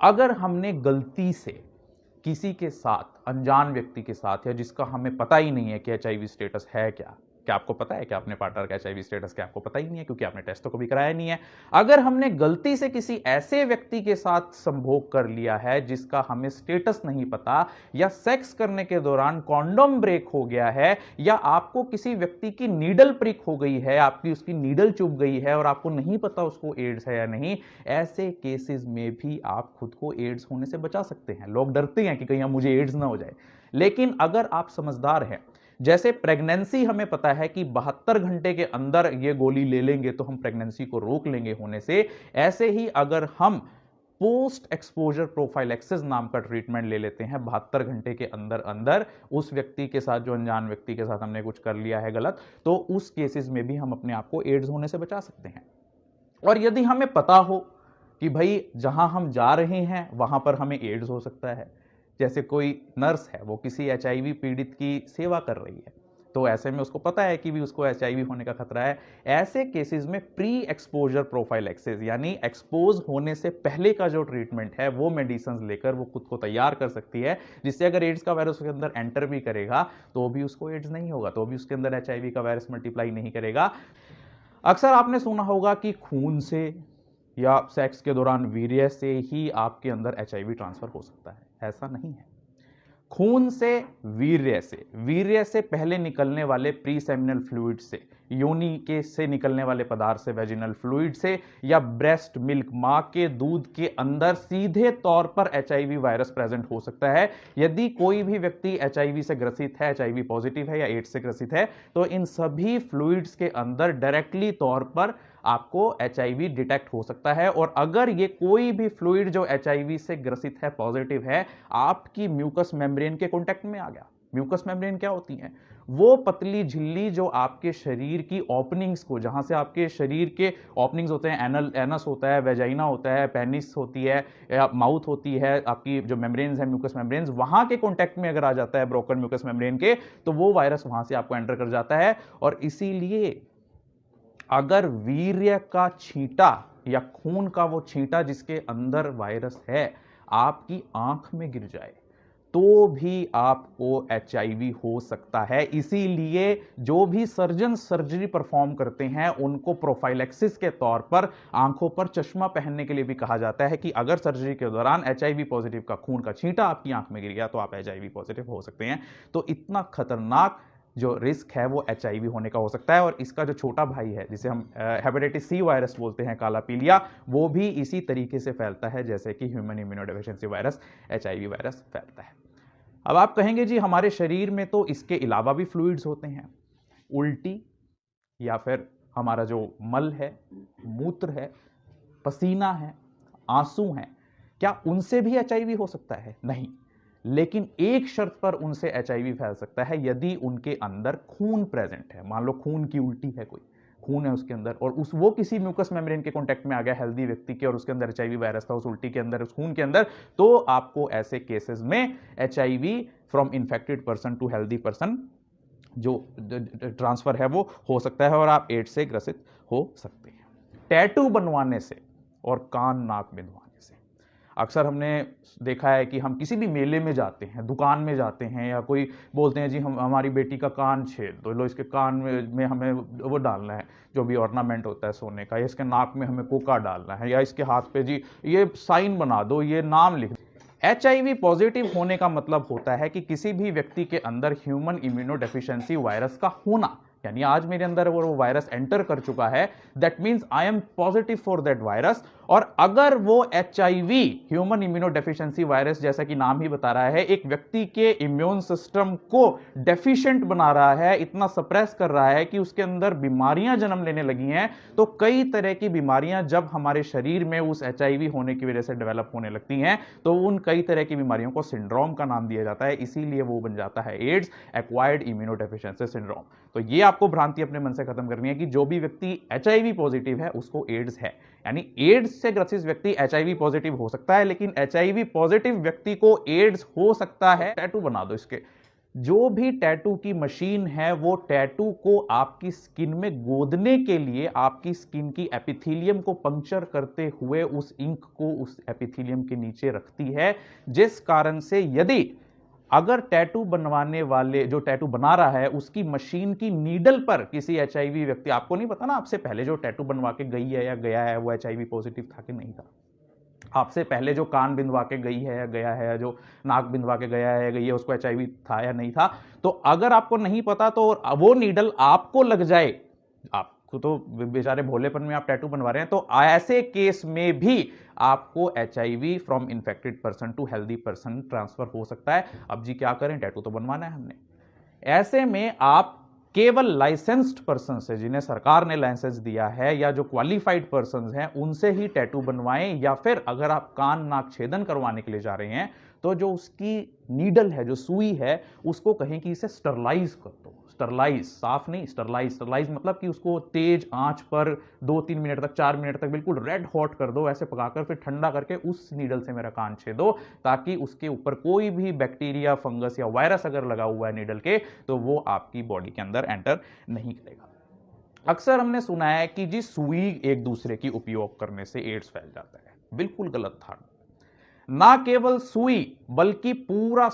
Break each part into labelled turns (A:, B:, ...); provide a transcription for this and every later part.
A: अगर हमने गलती से किसी के साथ, अनजान व्यक्ति के साथ, या जिसका हमें पता ही नहीं है कि एचआईवी स्टेटस है क्या आपको पता है कि अपने पार्टनर का एचआईवी स्टेटस क्या आपको पता ही नहीं है, क्योंकि आपने टेस्ट तो कभी कराया नहीं है। अगर हमने गलती से किसी ऐसे व्यक्ति के साथ संभोग कर लिया है जिसका हमें स्टेटस नहीं पता, या सेक्स करने के दौरान कॉन्डोम ब्रेक हो गया है, या आपको किसी व्यक्ति की नीडल प्रिक हो गई है, आपकी उसकी नीडल चुभ गई है और आपको नहीं पता उसको एड्स है या नहीं, ऐसे केसेस में भी आप खुद को एड्स होने से बचा सकते हैं। लोग डरते हैं कि कहीं मुझे एड्स ना हो जाए, लेकिन अगर आप समझदार हैं, जैसे प्रेगनेंसी हमें पता है कि 72 घंटे के अंदर ये गोली ले लेंगे तो हम प्रेगनेंसी को रोक लेंगे होने से, ऐसे ही अगर हम पोस्ट एक्सपोजर प्रोफाइलैक्सिस नाम का ट्रीटमेंट ले लेते हैं 72 घंटे के अंदर अंदर उस व्यक्ति के साथ, जो अनजान व्यक्ति के साथ हमने कुछ कर लिया है गलत, तो उस केसेस में भी हम अपने आप को एड्स होने से बचा सकते हैं। और यदि हमें पता हो कि भाई जहां हम जा रहे हैं वहां पर हमें एड्स हो सकता है, जैसे कोई नर्स है वो किसी एचआईवी पीड़ित की सेवा कर रही है, तो ऐसे में उसको पता है कि भी उसको एचआईवी होने का खतरा है, ऐसे केसेस में प्री एक्सपोजर प्रोफाइलैक्सिस यानी एक्सपोज होने से पहले का जो ट्रीटमेंट है वो मेडिसिन लेकर वो खुद को तैयार कर सकती है, जिससे अगर एड्स का वायरस उसके अंदर एंटर भी करेगा तो भी उसको एड्स नहीं होगा, तो भी उसके अंदर एचआईवी का वायरस मल्टीप्लाई नहीं करेगा। अक्सर आपने सुना होगा कि खून से या सेक्स के दौरान वीर्य से ही आपके अंदर एचआईवी ट्रांसफर हो सकता है। ऐसा नहीं है। खून से, वीर्य से पहले निकलने वाले प्री सेमिनल फ्लूइड से, योनि के से निकलने वाले पदार्थ से, वेजिनल फ्लूइड से, या ब्रेस्ट मिल्क, मां के दूध के अंदर सीधे तौर पर एचआईवी वायरस प्रेजेंट हो सकता है। यदि कोई भी व्यक्ति एचआईवी से ग्रसित है, एचआईवी पॉजिटिव है या एड्स से ग्रसित है, तो इन सभी फ्लूइड्स के अंदर डायरेक्टली तौर पर आपको एचआईवी डिटेक्ट हो सकता है। और अगर ये कोई भी फ्लूइड जो एचआईवी से ग्रसित है, पॉजिटिव है, आपकी म्यूकस मेम्ब्रेन के कांटेक्ट में आ गया। म्यूकस मेम्ब्रेन क्या होती है? वो पतली झिल्ली जो आपके शरीर की ओपनिंग्स को, जहां से आपके शरीर के ओपनिंग्स होते हैं, एनस होता है, वेजाइना होता है, पेनिस होती है, या माउथ होती है, आपकी जो मेम्ब्रेन्स है, म्यूकस मेम्ब्रेन्स, वहां के कांटेक्ट में अगर आ जाता है ब्रोकन म्यूकस मेम्ब्रेन के, तो वो वायरस वहां से आपको एंटर कर जाता है। और इसीलिए अगर वीर्य का छींटा या खून का वो छींटा जिसके अंदर वायरस है आपकी आंख में गिर जाए तो भी आपको एचआईवी हो सकता है। इसीलिए जो भी सर्जन सर्जरी परफॉर्म करते हैं उनको प्रोफाइलैक्सिस के तौर पर आंखों पर चश्मा पहनने के लिए भी कहा जाता है कि अगर सर्जरी के दौरान एचआईवी पॉजिटिव का खून का छींटा आपकी आंख में गिर गया तो आप एचआईवी पॉजिटिव हो सकते हैं। तो इतना खतरनाक जो रिस्क है वो एचआईवी होने का हो सकता है। और इसका जो छोटा भाई है जिसे हम हेपेटाइटिस सी वायरस बोलते हैं, काला पीलिया, वो भी इसी तरीके से फैलता है जैसे कि human immunodeficiency virus, HIV virus फैलता है। अब आप कहेंगे जी हमारे शरीर में तो इसके अलावा भी फ्लूइड्स होते हैं, उल्टी या फिर हमारा जो मल है, मूत्र है, पसीना है, आंसू हैं, क्या उनसे भी एचआईवी हो सकता है? नहीं, लेकिन एक शर्त पर उनसे एचआईवी फैल सकता है, यदि उनके अंदर खून प्रेजेंट है। मान लो खून की उल्टी है, कोई खून है उसके अंदर और वो किसी म्यूकस मेम्ब्रेन के कांटेक्ट में आ गया हेल्दी व्यक्ति के और उसके अंदर एचआईवी वायरस था उस उल्टी के अंदर, उस खून के अंदर, तो आपको ऐसे केसेस में HIV from infected person to healthy person जो ट्रांसफर है वो हो सकता है और आप एड्स से ग्रसित हो सकते हैं। टैटू बनवाने से और कान नाक बिंधवाने से अक्सर हमने देखा है कि हम किसी भी मेले में जाते हैं, दुकान में जाते हैं, या कोई बोलते हैं जी हम हमारी बेटी का कान छेद दो, लो इसके कान में हमें वो डालना है जो भी ऑर्नामेंट होता है सोने का, या इसके नाक में हमें कोका डालना है, या इसके हाथ पे जी ये साइन बना दो, ये नाम लिख दो। एचआईवी पॉजिटिव होने का मतलब होता है कि किसी भी व्यक्ति के अंदर ह्यूमन इम्यूनोडेफिशिएंसी वायरस का होना, यानी आज मेरे अंदर वो वायरस एंटर कर चुका है, that means I am positive for that virus. और अगर वो एचआईवी, ह्यूमन इम्यूनोडेफिशिएंसी वायरस, जैसा कि नाम ही बता रहा है, एक व्यक्ति के इम्यून सिस्टम को डेफिशिएंट बना रहा है, इतना सप्रेस कर रहा है कि उसके अंदर बीमारियां जन्म लेने लगी हैं, तो कई तरह की बीमारियां जब हमारे शरीर में उस एचआईवी होने की वजह से डेवलप होने लगती हैं तो उन कई तरह की बीमारियों को सिंड्रोम का नाम दिया जाता है, इसीलिए वो बन जाता है एड्स, एक्वायर्ड इम्यूनोडेफिशिएंसी सिंड्रोम। तो ये आपको भ्रांति अपने मन से खत्म करनी है कि जो भी व्यक्ति एचआईवी पॉजिटिव है उसको एड्स है, यानी एड्स से ग्रसित व्यक्ति एचआईवी पॉजिटिव हो सकता है, लेकिन एचआईवी पॉजिटिव व्यक्ति को एड्स हो सकता है। टैटू बना दो इसके, जो भी टैटू की मशीन है वो टैटू को आपकी स्किन में गोदने के लिए आपकी स्किन की एपिथेलियम को पंक्चर करते हुए उस इंक को उस एपिथेलियम के नीचे रखती है, जिस कारण से यदि अगर टैटू बनवाने वाले जो टैटू बना रहा है उसकी मशीन की नीडल पर किसी एचआईवी व्यक्ति, आपको नहीं पता ना आपसे पहले जो टैटू बनवा के गई है या गया है वो एचआईवी पॉजिटिव था कि नहीं था, आपसे पहले जो कान बिंदवा के गई है या गया है, या जो नाक बिंदवा के गया है या गई है, उसको एचआईवी था या नहीं था। तो अगर आपको नहीं पता तो वो नीडल आपको लग जाए, आपको तो बेचारे भोलेपन में आप टैटू बनवा रहे हैं, तो ऐसे केस में भी आपको HIV from infected person to healthy person transfer हो सकता है। अब जी क्या करें, टैटू तो बनवाना है हमने। ऐसे में आप केवल लाइसेंस्ड पर्सन से, जिन्हें सरकार ने लाइसेंस दिया है या जो क्वालिफाइड पर्सन हैं, उनसे ही टैटू बनवाएं, या फिर अगर आप कान नाक छेदन करवाने के लिए जा रहे हैं तो जो उसकी नीडल है, जो सुई है, उसको कहें कि इसे स्टरलाइज कर दो। स्टरलाइज, साफ नहीं, स्टरलाइज। स्टरलाइज मतलब कि उसको तेज आंच पर 2-3 मिनट तक, 4 मिनट तक बिल्कुल रेड हॉट कर दो, ऐसे पकाकर फिर ठंडा करके उस नीडल से मेरा कान छेदो, ताकि उसके ऊपर कोई भी बैक्टीरिया, फंगस या वायरस अगर लगा हुआ है नीडल के, तो वो आपकी बॉडी के अंदर एंटर नहीं करेगा। अक्सर हमने सुना है कि जी सुई एक दूसरे की उपयोग करने से एड्स फैल जाता है। बिल्कुल गलत धारणा। ना केवल सुई बल्कि पूरा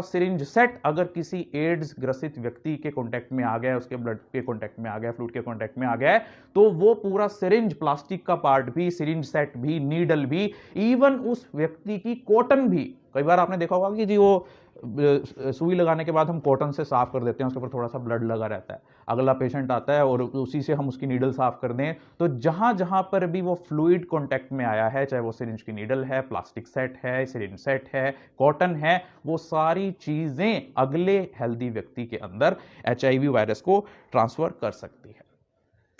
A: सिरिंज सेट अगर किसी एड्स ग्रसित व्यक्ति के कांटेक्ट में आ गया, उसके ब्लड के कांटेक्ट में आ गया, फ्लूइड के कांटेक्ट में आ गया है, तो वो पूरा सिरिंज, प्लास्टिक का पार्ट भी, सिरिंज सेट भी, नीडल भी, इवन उस व्यक्ति की कॉटन भी, कई बार आपने देखा होगा कि जी वो सुई लगाने के बाद हम कॉटन से साफ कर देते हैं, उसके ऊपर थोड़ा सा ब्लड लगा रहता है, अगला पेशेंट आता है और उसी से हम उसकी नीडल साफ कर दें, तो जहां जहां पर भी वो फ्लूइड कांटेक्ट में आया है, चाहे वो सिरिंज की नीडल है, प्लास्टिक सेट है, सिरिंज सेट है, कॉटन है, वो सारी चीजें अगले हेल्दी व्यक्ति के अंदर एचआईवी वायरस को ट्रांसफर कर सकती है।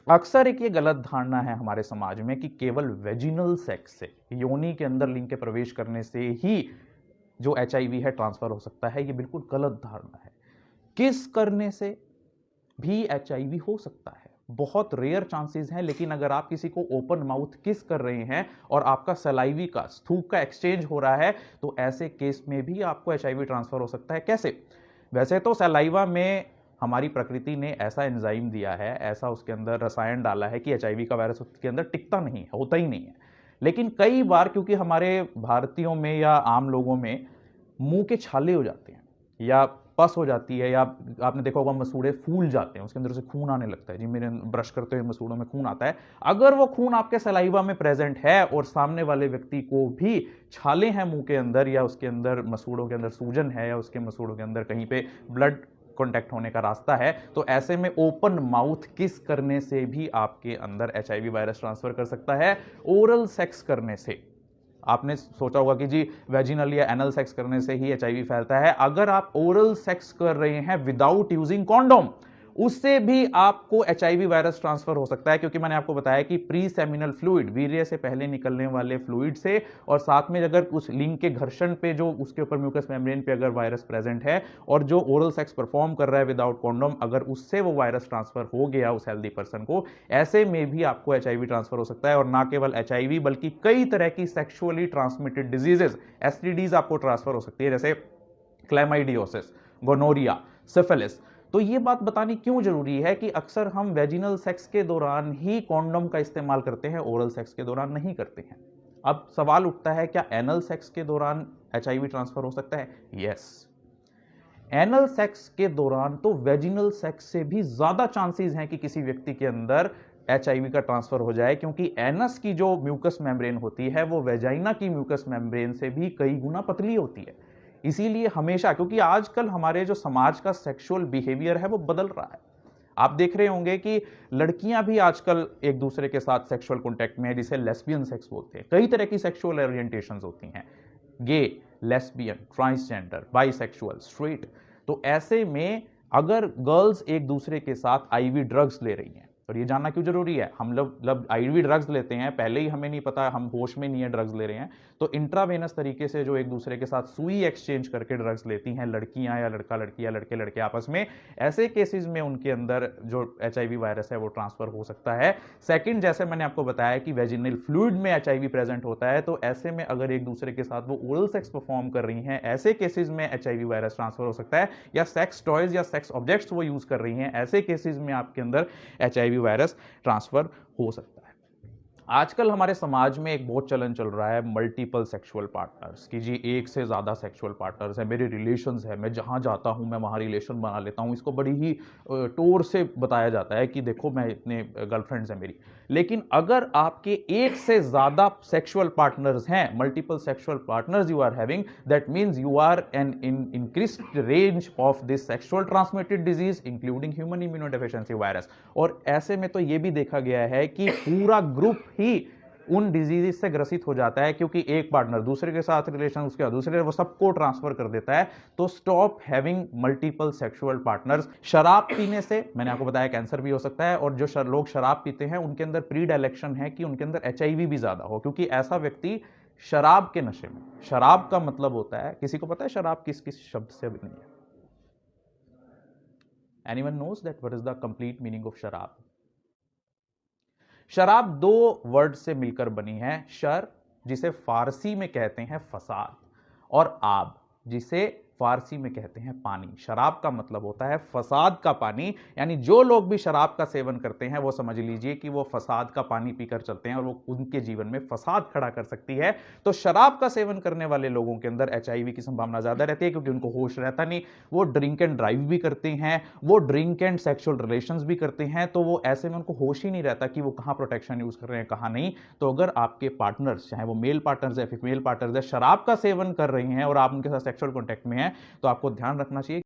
A: अक्सर एक ये गलत धारणा है हमारे समाज में कि केवल वेजिनल सेक्स से, योनि के अंदर लिंग के प्रवेश करने से ही जो एचआईवी है ट्रांसफर हो सकता है। ये बिल्कुल गलत धारणा है। किस करने से भी एचआईवी हो सकता है, बहुत रेयर चांसेस हैं, लेकिन अगर आप किसी को ओपन माउथ किस कर रहे हैं और आपका सलाइवी का, थूक का एक्सचेंज हो रहा है, तो ऐसे केस में भी आपको एचआईवी ट्रांसफर हो सकता है। कैसे? वैसे तो सलाइवा में हमारी प्रकृति ने ऐसा एंजाइम दिया है, ऐसा उसके अंदर रसायन डाला है कि एचआईवी का वायरस उसके अंदर टिकता नहीं है, होता ही नहीं है। लेकिन कई बार क्योंकि हमारे भारतीयों में या आम लोगों में मुंह के छाले हो जाते हैं या पस हो जाती है, या आपने देखा होगा मसूड़े फूल जाते हैं, उसके अंदर से खून आने लगता है, जी मेरे ब्रश करते हुए मसूड़ों में खून आता है। अगर वो खून आपके सलाइवा में प्रेजेंट है और सामने वाले व्यक्ति को भी छाले हैं मुंह के अंदर, या उसके अंदर मसूड़ों के अंदर सूजन है, या उसके मसूड़ों के अंदर कहीं पे ब्लड कांटेक्ट होने का रास्ता है, तो ऐसे में ओपन माउथ किस करने से भी आपके अंदर एचआईवी वायरस ट्रांसफर कर सकता है। ओरल सेक्स करने से, आपने सोचा होगा कि जी वेजिनल या एनल सेक्स करने से ही एचआईवी फैलता है। अगर आप ओरल सेक्स कर रहे हैं विदाउट यूजिंग कॉन्डोम, उससे भी आपको एचआईवी वायरस ट्रांसफर हो सकता है, क्योंकि मैंने आपको बताया कि प्री सेमिनल फ्लूइड, वीर्य से पहले निकलने वाले फ्लूइड से, और साथ में अगर उस लिंग के घर्षण पे जो उसके ऊपर म्यूकस मेम्ब्रेन पे अगर वायरस प्रेजेंट है, और जो ओरल सेक्स परफॉर्म कर रहा है विदाउट कॉन्डोम, अगर उससे वो वायरस ट्रांसफर हो गया उस हेल्दी पर्सन को, ऐसे में भी आपको एचआईवी ट्रांसफर हो सकता है। और ना केवल एचआईवी बल्कि कई तरह की सेक्सुअली ट्रांसमिटेड डिजीजेस, एसटीडीज आपको ट्रांसफर हो सकती है, जैसे क्लैमाइडियोसिस, गोनोरिया, सिफिलिस। तो ये बात बतानी क्यों जरूरी है कि अक्सर हम वेजिनल सेक्स के दौरान ही कॉन्डोम का इस्तेमाल करते हैं, ओरल सेक्स के दौरान नहीं करते हैं। अब सवाल उठता है, क्या एनल सेक्स के दौरान एचआईवी ट्रांसफर हो सकता है? यस, एनल सेक्स के दौरान तो वेजिनल सेक्स से भी ज्यादा चांसेस हैं कि किसी व्यक्ति के अंदर एचआईवी का ट्रांसफर हो जाए, क्योंकि एनस की जो म्यूकस मेम्ब्रेन होती है वो वेजाइना की म्यूकस मेम्ब्रेन से भी कई गुना पतली होती है। इसीलिए हमेशा, क्योंकि आजकल हमारे जो समाज का सेक्सुअल बिहेवियर है वो बदल रहा है, आप देख रहे होंगे कि लड़कियां भी आजकल एक दूसरे के साथ सेक्सुअल कॉन्टेक्ट में है, जिसे लेस्बियन सेक्स बोलते हैं। कई तरह की सेक्सुअल ओरिएंटेशंस होती हैं, गे, लेस्बियन, ट्रांसजेंडर, बाइसेक्सुअल, स्ट्रेट। तो ऐसे में अगर गर्ल्स एक दूसरे के साथ आईवी ड्रग्स ले रही हैं, और ये जानना क्यों जरूरी है? हम लोग आईवी ड्रग्स लेते हैं, पहले ही हमें नहीं पता, हम होश में नहीं है ड्रग्स ले रहे हैं, तो इंट्रावेनस तरीके से जो एक दूसरे के साथ सुई एक्सचेंज करके ड्रग्स लेती हैं लड़कियां या लड़का लड़की या लड़के लड़के आपस में, ऐसे केसेस में उनके अंदर जो HIV वायरस है वो ट्रांसफर हो सकता है। सेकंड, जैसे मैंने आपको बताया कि वेजिनल फ्लूइड में HIV प्रेजेंट होता है, तो ऐसे में अगर एक दूसरे के साथ वो ओरल सेक्स परफॉर्म कर रही हैं, ऐसे केसेस में HIV वायरस ट्रांसफर हो सकता है, या सेक्स टॉयज या सेक्स ऑब्जेक्ट्स वो यूज कर रही हैं, ऐसे केसेस में आपके अंदर HIV वायरस ट्रांसफर हो सकता है। आजकल हमारे समाज में एक बहुत चलन चल रहा है मल्टीपल सेक्सुअल पार्टनर्स की, जी एक से ज़्यादा सेक्सुअल पार्टनर्स है, मेरे रिलेशंस है, मैं जहाँ जाता हूँ मैं वहाँ रिलेशन बना लेता हूँ। इसको बड़ी ही टोर से बताया जाता है कि देखो मैं इतने गर्लफ्रेंड्स हैं मेरी। लेकिन अगर आपके एक से ज़्यादा सेक्सुअल पार्टनर्स हैं, multiple sexual partners you are having, that means you are an increased range of this sexual transmitted disease including human immunodeficiency virus. और ऐसे में तो ये भी देखा गया है कि पूरा ग्रुप ही उन डिजीज से ग्रसित हो जाता है, क्योंकि एक पार्टनर दूसरे के साथ रिलेशन, उसके बाद दूसरे, वो सबको ट्रांसफर कर देता है। तो stop having multiple sexual partners. शराब पीने से मैंने आपको बताया कैंसर भी हो सकता है, और जो लोग शराब पीते हैं उनके अंदर प्री डायलेक्शन है कि उनके अंदर HIV भी ज्यादा हो, क्योंकि ऐसा व्यक्ति शराब के नशे में, शराब का मतलब होता है, किसी को पता है शराब किस किस शब्द से बनी है? Anyone knows that what is the complete meaning of शराब? शराब दो वर्ड से मिलकर बनी है, शर जिसे फारसी में कहते हैं फसाद, और आब जिसे फारसी में कहते हैं पानी। शराब का मतलब होता है फसाद का पानी, यानी जो लोग भी शराब का सेवन करते हैं वो समझ लीजिए कि वो फसाद का पानी पीकर चलते हैं, और वो उनके जीवन में फसाद खड़ा कर सकती है। तो शराब का सेवन करने वाले लोगों के अंदर HIV की संभावना ज्यादा रहती है, क्योंकि उनको होश रहता नहीं, वो ड्रिंक एंड ड्राइव भी करते हैं, वो ड्रिंक एंड सेक्सुअल रिलेशंस भी करते हैं, तो वो ऐसे में उनको होश ही नहीं रहता कि वो कहां प्रोटेक्शन यूज कर रहे हैं कहां नहीं। तो अगर आपके पार्टनर्स, चाहे वो मेल पार्टनर्स या फीमेल पार्टनर्स है, शराब का सेवन कर रहे हैं और आप उनके साथ सेक्सुअल कॉन्टैक्ट में हैं, तो आपको ध्यान रखना चाहिए